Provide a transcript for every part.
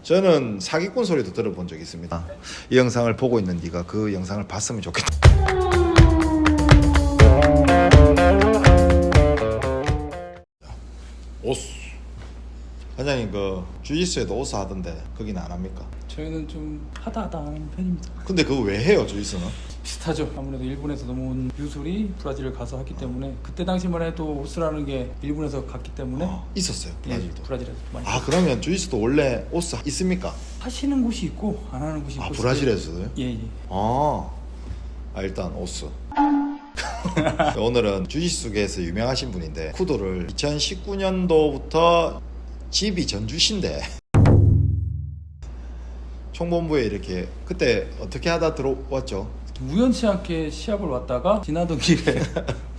저는 사기꾼 소리도 들어본 적이 있습니다. 이 영상을 보고 있는 네가 그 영상을 봤으면 좋겠다. 오스. 관장님 그 주짓수에도 오스 하던데 거기는 안 합니까? 저희는 좀 하다 하는 편입니다. 근데 그거 왜 해요 주짓수는? 비슷하죠. 아무래도 일본에서 넘어온 유술이 브라질을 가서 했기 때문에 그때 당시만 해도 오스라는 게 일본에서 갔기 때문에 있었어요 브라질도. 예, 브라질에서 많이 그러면 주짓수도 원래 오스 있습니까? 하시는 곳이 있고 안 하는 곳이 있고. 브라질에서도요? 예. 일단 오스. 오늘은 주짓수계에서 유명하신 분인데 쿠도를 2019년도부터 집이 전주신데 총본부에 이렇게 그때 어떻게 하다 들어왔죠? 우연치 않게 시합을 왔다가 지나던 길에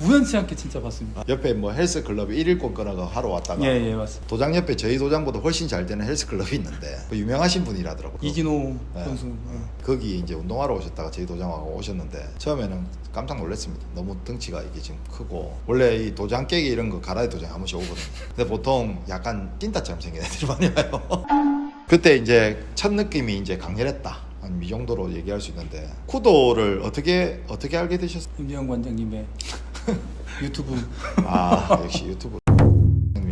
우연치 않게 진짜 봤습니다. 옆에 뭐 헬스클럽에 1일권 끊어가 하러 왔다가 예 맞습니다. 도장 옆에 저희 도장보다 훨씬 잘 되는 헬스클럽이 있는데 그 유명하신 분이라더라고요. 이진호 네. 선수. 거기 이제 운동하러 오셨다가 저희 도장하고 오셨는데 처음에는 깜짝 놀랐습니다. 너무 덩치가 이게 지금 크고 원래 이 도장 깨기 이런 거 가라이 도장 한 번씩 오거든요. 근데 보통 약간 찐따처럼 생긴 애들이 많이 와요. 그때 이제 첫 느낌이 이제 강렬했다. 이 정도로 얘기할 수 있는데 쿠도를 어떻게 알게 되셨어요? 임지영 관장님의 유튜브. 역시 유튜브.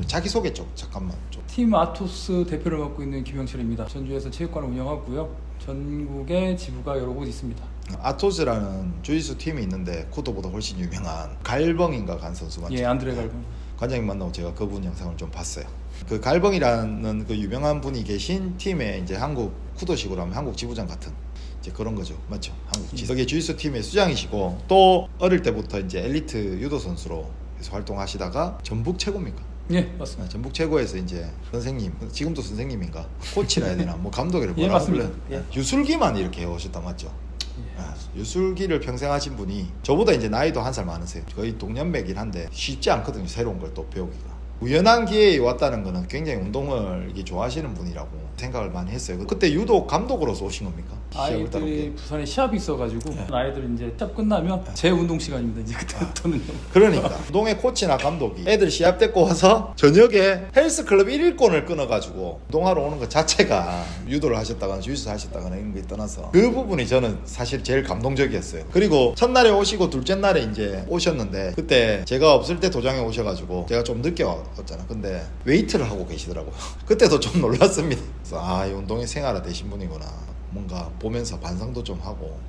자기소개 좀 잠깐만 좀. 팀 아토스 대표를 맡고 있는 김영철입니다. 전주에서 체육관을 운영하고요. 전국에 지부가 여러 곳 있습니다. 아토스라는 주짓수 팀이 있는데 쿠도보다 훨씬 유명한 갈벙인가 간 선수 맞죠? 예, 안드레 갈벙. 관장님 만나고 제가 그분 영상을 좀 봤어요. 그 갈벙이라는 그 유명한 분이 계신 팀에 이제 한국 쿠도식으로 하면 한국 지부장 같은 이제 그런 거죠, 맞죠? 한국 지석의 주짓수 팀의 수장이시고 또 어릴 때부터 이제 엘리트 유도 선수로 계속 활동하시다가 전북 최고입니까? 예, 맞습니다. 전북 최고에서 이제 선생님, 지금도 선생님인가? 코치라 해야 되나? 뭐 감독이라 예, 뭐라고 맞습니다. 불러요? 예. 유술기만 이렇게 해오셨다 맞죠? 예. 유술기를 평생 하신 분이 저보다 이제 나이도 한 살 많으세요. 거의 동년배긴 한데 쉽지 않거든요. 새로운 걸 또 배우기가. 우연한 기회에 왔다는 거는 굉장히 운동을 좋아하시는 분이라고 생각을 많이 했어요. 그때 유도 감독으로서 오신 겁니까? 시합을 따로 아이들이 부산에 시합이 있어가지고 아이들 이제 시합 끝나면 제 운동 시간입니다. 이제 그때부터는요. 그러니까 운동의 코치나 감독이 애들 시합 데리고 와서 저녁에 헬스클럽 1일권을 끊어가지고 운동하러 오는 것 자체가 유도를 하셨다거나 주짓수 하셨다거나 이런 게 떠나서 그 부분이 저는 사실 제일 감동적이었어요. 그리고 첫날에 오시고 둘째 날에 이제 오셨는데 그때 제가 없을 때 도장에 오셔가지고 제가 좀 늦게 왔잖아. 근데 웨이트를 하고 계시더라고요. 그때도 좀 놀랐습니다. 그래서 이 운동이 생활화 되신 분이구나. 뭔가 보면서 반성도 좀 하고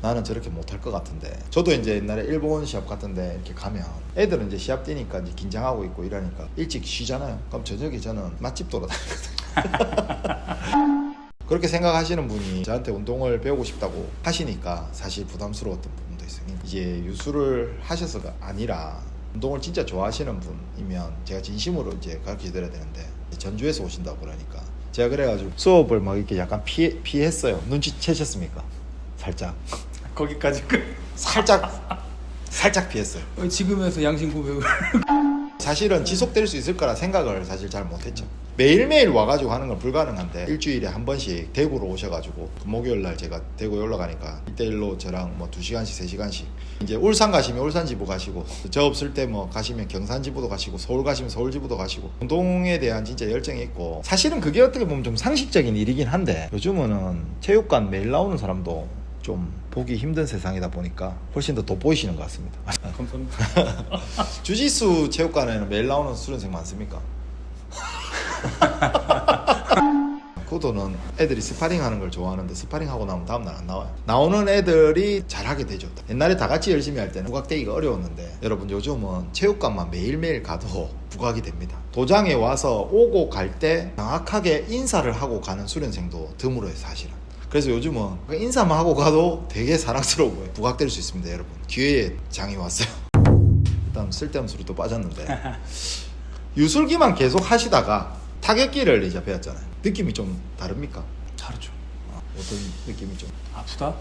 나는 저렇게 못할 것 같은데 저도 이제 옛날에 일본 시합 같은데 이렇게 가면 애들은 이제 시합 뛰니까 이제 긴장하고 있고 이러니까 일찍 쉬잖아요. 그럼 저녁에 저는 맛집 돌아다니거든요. 그렇게 생각하시는 분이 저한테 운동을 배우고 싶다고 하시니까 사실 부담스러웠던 부분도 있어요. 이제 유술을 하셔서가 아니라 운동을 진짜 좋아하시는 분이면 제가 진심으로 이제 가르쳐 드려야 되는데 전주에서 오신다고 그러니까 제가 그래가지고 수업을 막 이렇게 약간 피했어요. 눈치채셨습니까? 살짝 거기까지 살짝 피했어요. 지금에서 양심 고백을 사실은 지속될 수 있을 거라 생각을 사실 잘 못했죠. 매일매일 와가지고 하는 건 불가능한데 일주일에 한 번씩 대구로 오셔가지고 목요일날 제가 대구에 올라가니까 1대1로 저랑 뭐 2시간씩 3시간씩 이제 울산 가시면 울산 지부 가시고 저 없을 때 뭐 가시면 경산 지부도 가시고 서울 가시면 서울 지부도 가시고 운동에 대한 진짜 열정이 있고 사실은 그게 어떻게 보면 좀 상식적인 일이긴 한데 요즘은 체육관 매일 나오는 사람도 좀 보기 힘든 세상이다 보니까 훨씬 더 돋보이시는 것 같습니다. 감사합니다. 주짓수 체육관에는 매일 나오는 수련생 많습니까? 쿠도는 애들이 스파링하는 걸 좋아하는데 스파링하고 나면 다음날 안 나와요. 나오는 애들이 잘하게 되죠. 옛날에 다 같이 열심히 할 때는 부각되기가 어려웠는데 여러분 요즘은 체육관만 매일매일 가도 부각이 됩니다. 도장에 와서 오고 갈 때 정확하게 인사를 하고 가는 수련생도 드물어요 사실은. 그래서 요즘은 인사만 하고 가도 되게 사랑스러워요. 부각될 수 있습니다 여러분. 기회의 장이 왔어요. 일단 쓸데없는 소리 또 빠졌는데 유술기만 계속 하시다가 타격기를 이제 배웠잖아요. 느낌이 좀 다릅니까? 다르죠. 어떤 느낌이 좀? 아프다?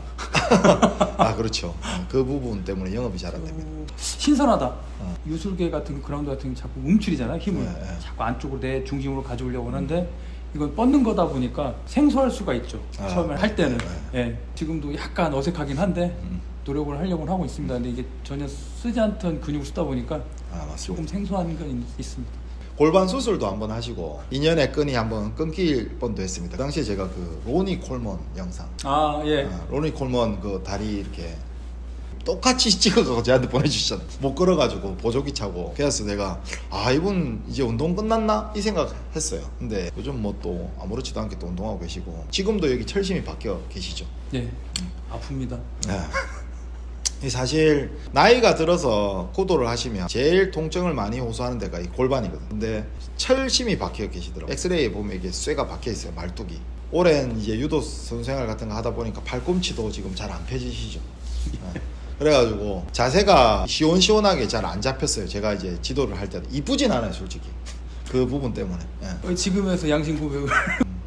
그렇죠. 그 부분 때문에 영업이 잘 안 됩니다. 신선하다. 유술계 같은 그라운드 같은 게 자꾸 움츠리잖아요. 힘을 네. 자꾸 안쪽으로 내 중심으로 가져오려고 하는데 이건 뻗는 거다 보니까 생소할 수가 있죠. 처음에 할 때는. 예, 지금도 약간 어색하긴 한데 노력을 하려고 하고 있습니다. 근데 이게 전혀 쓰지 않던 근육을 쓰다 보니까 맞습니다. 조금 생소한 건 있습니다. 골반 수술도 한번 하시고 인연의 끈이 한번 끊길 뻔도 했습니다. 그 당시에 제가 그 로니 콜먼 영상, 예. 로니 콜먼 그 다리 이렇게 똑같이 찍어서 저한테 보내주셨잖아요. 못 걸어가지고 보조기 차고. 그래서 내가 이분 이제 운동 끝났나? 이 생각했어요. 근데 요즘 뭐 또 아무렇지도 않게 또 운동하고 계시고 지금도 여기 철심히 바뀌어 계시죠. 예. 아픕니다. 이 사실 나이가 들어서 구도를 하시면 제일 통증을 많이 호소하는 데가 이 골반이거든요. 근데 철심히 박혀 계시더라고요. 엑스레이에 보면 이게 쇠가 박혀 있어요. 말뚝이. 오랜 이제 유도 선수생활 같은 거 하다 보니까 팔꿈치도 지금 잘 안 펴지시죠. 그래가지고 자세가 시원시원하게 잘 안 잡혔어요. 제가 이제 지도를 할 때도 이쁘진 않아요, 솔직히. 그 부분 때문에. 지금에서 양심 고백을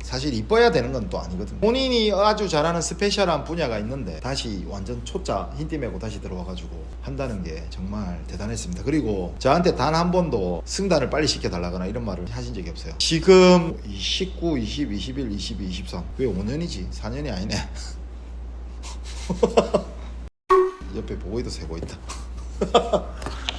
사실 이뻐야 되는 건 또 아니거든요. 본인이 아주 잘하는 스페셜한 분야가 있는데 다시 완전 초짜 흰띠 메고 다시 들어와가지고 한다는 게 정말 대단했습니다. 그리고 저한테 단 한 번도 승단을 빨리 시켜달라거나 이런 말을 하신 적이 없어요. 지금 19, 20, 21, 22, 23 왜 5년이지? 4년이 아니네. 옆에 보고이도 세고 있다.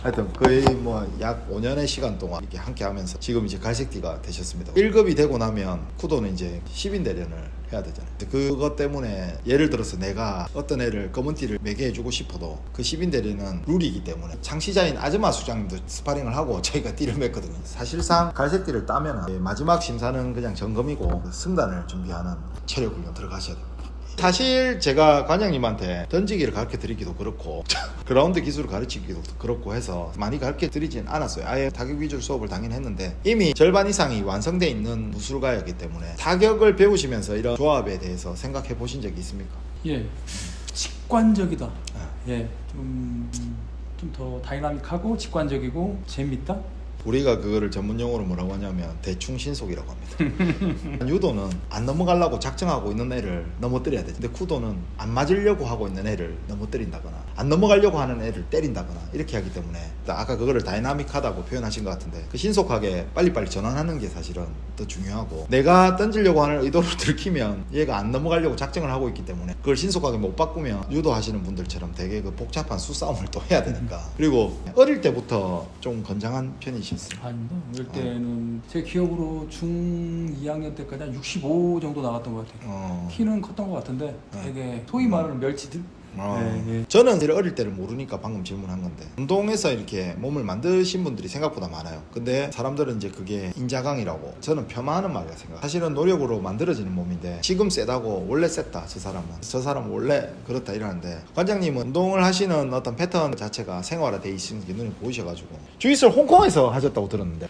하여튼 거의 뭐 약 5년의 시간 동안 이렇게 함께 하면서 지금 이제 갈색띠가 되셨습니다. 1급이 되고 나면 쿠도는 이제 10인 대련을 해야 되잖아요. 그것 때문에 예를 들어서 내가 어떤 애를 검은띠를 매게 해주고 싶어도 그 10인 대련은 룰이기 때문에 창시자인 아즈마 수장님도 스파링을 하고 저희가 띠를 맸거든요. 사실상 갈색띠를 따면 마지막 심사는 그냥 점검이고 승단을 준비하는 체력 훈련 들어가셔야 돼요. 사실 제가 관장님한테 던지기를 가르쳐 드리기도 그렇고 그라운드 기술을 가르치기도 그렇고 해서 많이 가르쳐 드리진 않았어요. 아예 타격 위주로 수업을 당연히 했는데 이미 절반 이상이 완성되어 있는 무술가였기 때문에 타격을 배우시면서 이런 조합에 대해서 생각해 보신 적이 있습니까? 예. 직관적이다. 예. 좀 더 다이나믹하고 직관적이고 재밌다. 우리가 그거를 전문 용어로 뭐라고 하냐면 대충 신속이라고 합니다. 유도는 안 넘어가려고 작정하고 있는 애를 넘어뜨려야 돼. 근데 쿠도는 안 맞으려고 하고 있는 애를 넘어뜨린다거나 안 넘어가려고 하는 애를 때린다거나 이렇게 하기 때문에 아까 그거를 다이나믹하다고 표현하신 것 같은데 그 신속하게 빨리빨리 전환하는 게 사실은 더 중요하고 내가 던지려고 하는 의도를 들키면 얘가 안 넘어가려고 작정을 하고 있기 때문에 그걸 신속하게 못 바꾸면 유도하시는 분들처럼 되게 그 복잡한 수싸움을 또 해야 되니까 그리고 어릴 때부터 좀 건장한 편이시 아닙니다. 이럴 때는 제 기억으로 중 2학년 때까지 한 65 정도 나갔던 것 같아요. 키는 컸던 것 같은데 되게 소위 말하는 멸치들. 네. 저는 어릴 때를 모르니까 방금 질문한 건데 운동에서 이렇게 몸을 만드신 분들이 생각보다 많아요. 근데 사람들은 이제 그게 인자강이라고 저는 폄하하는 말이라 생각. 사실은 노력으로 만들어지는 몸인데 지금 세다고 원래 셌다 저 사람은 원래 그렇다 이러는데 관장님은 운동을 하시는 어떤 패턴 자체가 생활화돼 있는 게 눈에 보이셔가지고 주짓수를 홍콩에서 하셨다고 들었는데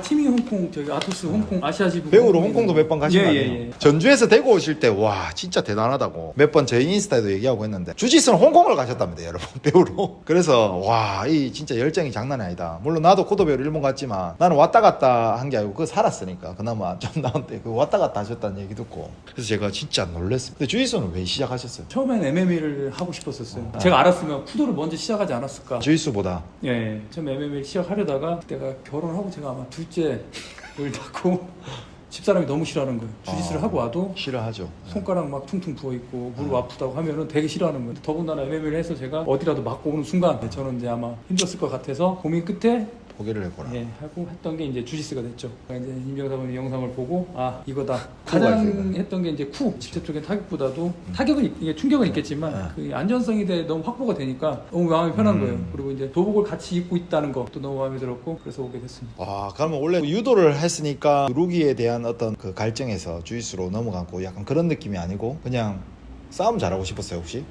팀이 홍콩 저기 아토스 홍콩 아시아지부 배우로 홍콩도 몇 번 가신 거 아니에요? 예. 전주에서 대구 오실 때 와 진짜 대단하다고 몇 번 저희 인스타에도 얘기하고 했는데 주짓수는 홍콩을 가셨답니다 여러분 배우로. 그래서 와 이 진짜 열정이 장난이 아니다. 물론 나도 코도 배우로 일본 갔지만 나는 왔다 갔다 한 게 아니고 그거 살았으니까 그나마 좀 나은데 그 왔다 갔다 하셨다는 얘기 듣고 그래서 제가 진짜 놀랐습니다. 근데 주짓수는 왜 시작하셨어요? 처음엔 MMA를 하고 싶었었어요. 제가 알았으면 쿠도를 먼저 시작하지 않았을까. 주짓수보다 예, 처음 MMA 시작하려다가 그때가 결혼하고 제가 아마 둘째를 낳고 집사람이 너무 싫어하는 거예요. 주짓수를 하고 와도 싫어하죠. 손가락 막 퉁퉁 부어있고 무릎 아프다고 하면은 되게 싫어하는 거예요. 더군다나 MMA를 해서 제가 어디라도 맞고 오는 순간 저는 이제 아마 힘들었을 것 같아서 고민 끝에 포기를 했구나. 예, 하고 했던 게 이제 주짓수가 됐죠. 그러니까 이제 임병사분이 영상을 보고 이거다. 쿠가 가장 있어요. 했던 게 이제 직접적인 타격보다도 타격은 이게 충격은 있겠지만 그 안전성이 너무 확보가 되니까 너무 마음이 편한 거예요. 그리고 이제 도복을 같이 입고 있다는 것도 너무 마음에 들었고 그래서 오게 됐습니다. 그러면 원래 유도를 했으니까 루기에 대한 어떤 그 갈증에서 주짓수로 넘어가고 약간 그런 느낌이 아니고 그냥 싸움 잘하고 싶었어요 혹시?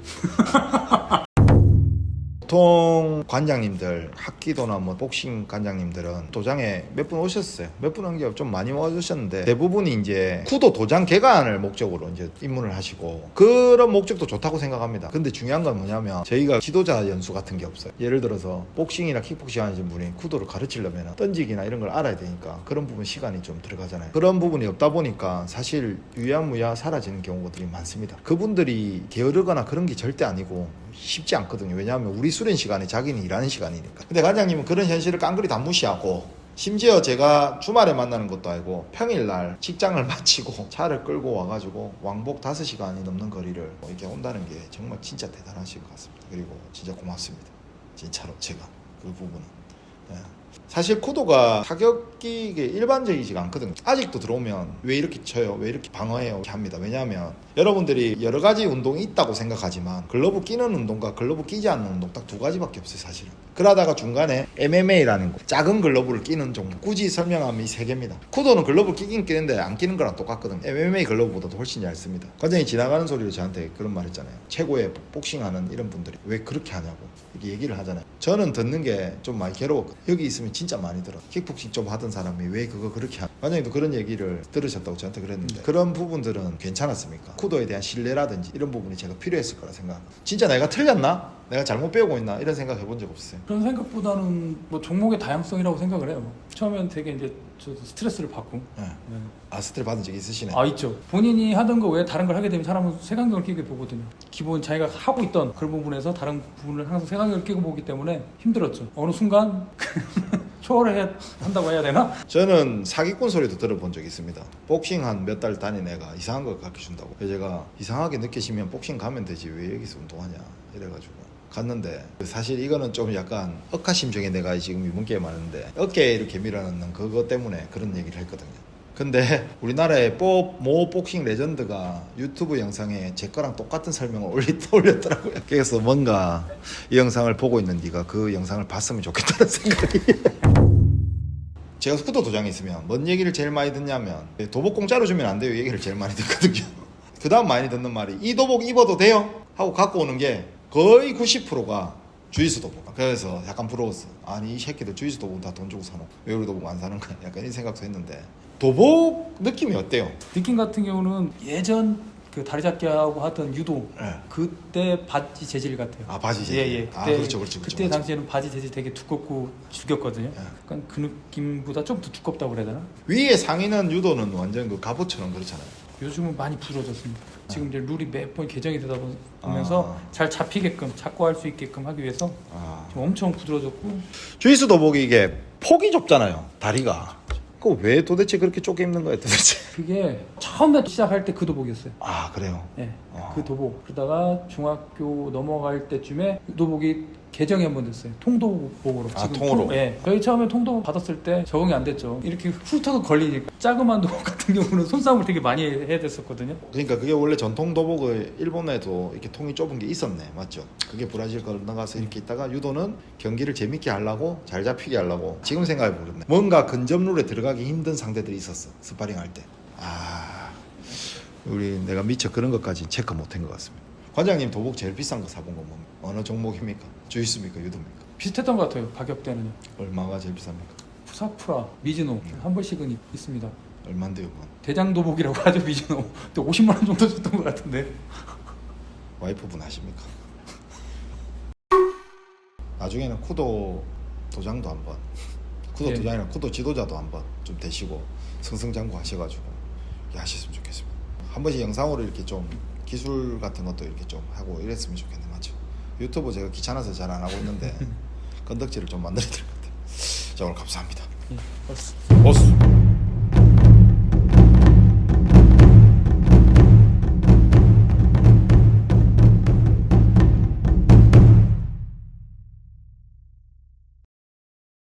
보통 관장님들 학기도나 뭐 복싱 관장님들은 도장에 몇 분 오셨어요. 몇 분 한 게 좀 많이 와주셨는데 대부분이 이제 쿠도 도장 개관을 목적으로 이제 입문을 하시고 그런 목적도 좋다고 생각합니다. 근데 중요한 건 뭐냐면 저희가 지도자 연수 같은 게 없어요. 예를 들어서 복싱이나 킥복싱 하시는 분이 쿠도를 가르치려면 던지기나 이런 걸 알아야 되니까 그런 부분 시간이 좀 들어가잖아요. 그런 부분이 없다 보니까 사실 유야무야 사라지는 경우들이 많습니다. 그분들이 게으르거나 그런 게 절대 아니고 쉽지 않거든요. 왜냐하면 우리 수련 시간이 자기는 일하는 시간이니까. 근데 관장님은 그런 현실을 깡그리 다 무시하고 심지어 제가 주말에 만나는 것도 아니고 평일날 직장을 마치고 차를 끌고 와가지고 왕복 5시간이 넘는 거리를 이렇게 온다는 게 정말 진짜 대단하신 것 같습니다. 그리고 진짜 고맙습니다. 진짜로 제가 그 부분은 사실 쿠도가 타격이 이게 일반적이지가 않거든요. 아직도 들어오면 왜 이렇게 쳐요? 왜 이렇게 방어해요? 이렇게 합니다. 왜냐하면 여러분들이 여러 가지 운동이 있다고 생각하지만 글러브 끼는 운동과 글러브 끼지 않는 운동 딱 두 가지밖에 없어요, 사실은. 그러다가 중간에 MMA라는 거, 작은 글러브를 끼는 종목, 굳이 설명하면 이 세 개입니다. 쿠도는 글러브 끼긴 끼는데 안 끼는 거랑 똑같거든요. MMA 글러브보다도 훨씬 얇습니다. 관장이 지나가는 소리로 저한테 그런 말 했잖아요. 최고의 복싱하는 이런 분들이 왜 그렇게 하냐고 이렇게 얘기를 하잖아요. 저는 듣는 게 좀 많이 괴로웠거든요. 여기 있으면 진짜 많이 들어. 킥복싱 좀 하던 사람이 왜 그거 그렇게 하냐. 관장님도 그런 얘기를 들으셨다고 저한테 그랬는데 그런 부분들은 괜찮았습니까? 쿠도에 대한 신뢰라든지 이런 부분이 제가 필요했을 거라 생각합니다. 진짜 내가 틀렸나? 내가 잘못 배우고 있나? 이런 생각 해본 적 없어요. 그런 생각보다는 뭐 종목의 다양성이라고 생각을 해요. 처음엔 되게 이제 저도 스트레스를 받고. 네. 네. 아, 스트레스 받은 적이 있으시네. 아, 있죠. 본인이 하던 거 외에 다른 걸 하게 되면 사람은 색안경을 끼게 보거든요. 기본 자기가 하고 있던 그런 부분에서 다른 부분을 항상 색안경을 끼고 보기 때문에 힘들었죠. 어느 순간 초월을 한다고 해야 되나? 저는 사기꾼 소리도 들어본 적이 있습니다. 복싱 한 몇 달 다닌 애가 이상한 걸 가르쳐준다고. 그래서 제가 이상하게 느끼시면 복싱 가면 되지 왜 여기서 운동하냐 이래가지고 갔는데 사실 이거는 좀 약간 억하심중에 내가 지금 이번 게임 하는데 어깨에 이렇게 밀어넣는 그거 때문에 그런 얘기를 했거든요. 근데 우리나라의 모 복싱 레전드가 유튜브 영상에 제 거랑 똑같은 설명을 올렸더라고요. 그래서 뭔가 이 영상을 보고 있는 네가 그 영상을 봤으면 좋겠다는 생각이. 제가 쿠도 도장에 있으면 뭔 얘기를 제일 많이 듣냐면 도복 공짜로 주면 안 돼요 얘기를 제일 많이 듣거든요. 그 다음 많이 듣는 말이 이 도복 입어도 돼요? 하고 갖고 오는 게 거의 90%가 주이스 도복. 그래서 약간 부러웠어. 아니 이 새끼들 주이스 도복 다 돈 주고 사노 왜 우리 도복 안 사는 거야? 약간 이 생각도 했는데 도복 느낌이 어때요? 느낌 같은 경우는 예전 그 다리 잡기 하고 하던 유도 네. 그때 바지 재질 같아요. 아 바지 재질. 예. 아 그렇죠. 그때 맞죠. 당시에는 바지 재질 되게 두껍고 죽였거든요. 예. 약간 그 느낌보다 좀 더 두껍다고 그래야 되나? 위에 상의는 유도는 완전 그 갑옷처럼 그렇잖아요. 요즘은 많이 부러졌습니다. 지금 이제 룰이 매번 개정이 되다 보면서 아. 잘 잡히게끔 잡고 할 수 있게끔 하기 위해서 아. 좀 엄청 부드러졌고. 주이스 도복이 이게 폭이 좁잖아요. 다리가. 그거 왜 도대체 그렇게 쪼개 입는 거예요 도대체? 그게 처음에 시작할 때 그 도복이었어요. 아 그래요? 네, 아. 그 도복. 그러다가 중학교 넘어갈 때쯤에 그 도복이 개정이 한번 됐어요. 통도복으로. 아, 통으로? 예. 저희 처음에 통도복 받았을 때 적응이 안 됐죠. 이렇게 훑어서 걸리니까. 자그마한 도복 같은 경우는 손싸움을 되게 많이 해야 됐었거든요. 그러니까 그게 원래 전통 도복을 일본에도 이렇게 통이 좁은 게 있었네, 맞죠? 그게 브라질 건너가서 이렇게 있다가 유도는 경기를 재밌게 하려고 잘 잡히게 하려고 지금 생각해 보겠네. 뭔가 근접룰에 들어가기 힘든 상대들이 있었어, 스파링 할 때. 아, 우리 내가 미처 그런 것까지 체크 못한 것 같습니다. 관장님 도복 제일 비싼 거 사본 건 뭡니까? 어느 종목입니까? 주이스입니까? 유도입니까? 비슷했던 것 같아요. 가격대는요. 얼마가 제일 비쌉니까? 푸사프라, 미즈노 한 번씩은 있습니다. 얼만데요, 그건? 대장 도복이라고 하죠, 미즈노. 근데 50만 원 정도 줬던 것 같은데. 와이프분 아십니까? 나중에는 쿠도 도장도 한번 쿠도 예. 도장이랑 쿠도 지도자도 한번 좀 되시고 승승장구 하셔가지고 이렇게 하셨으면 좋겠습니다. 한 번씩 영상으로 이렇게 좀 기술 같은 것도 이렇게 좀 하고 이랬으면 좋겠네, 맞죠? 유튜브 제가 귀찮아서 잘 안 하고 있는데 건덕지를 좀 만들어야 될 것 같아요. 자, 오늘 감사합니다. 예, 보스.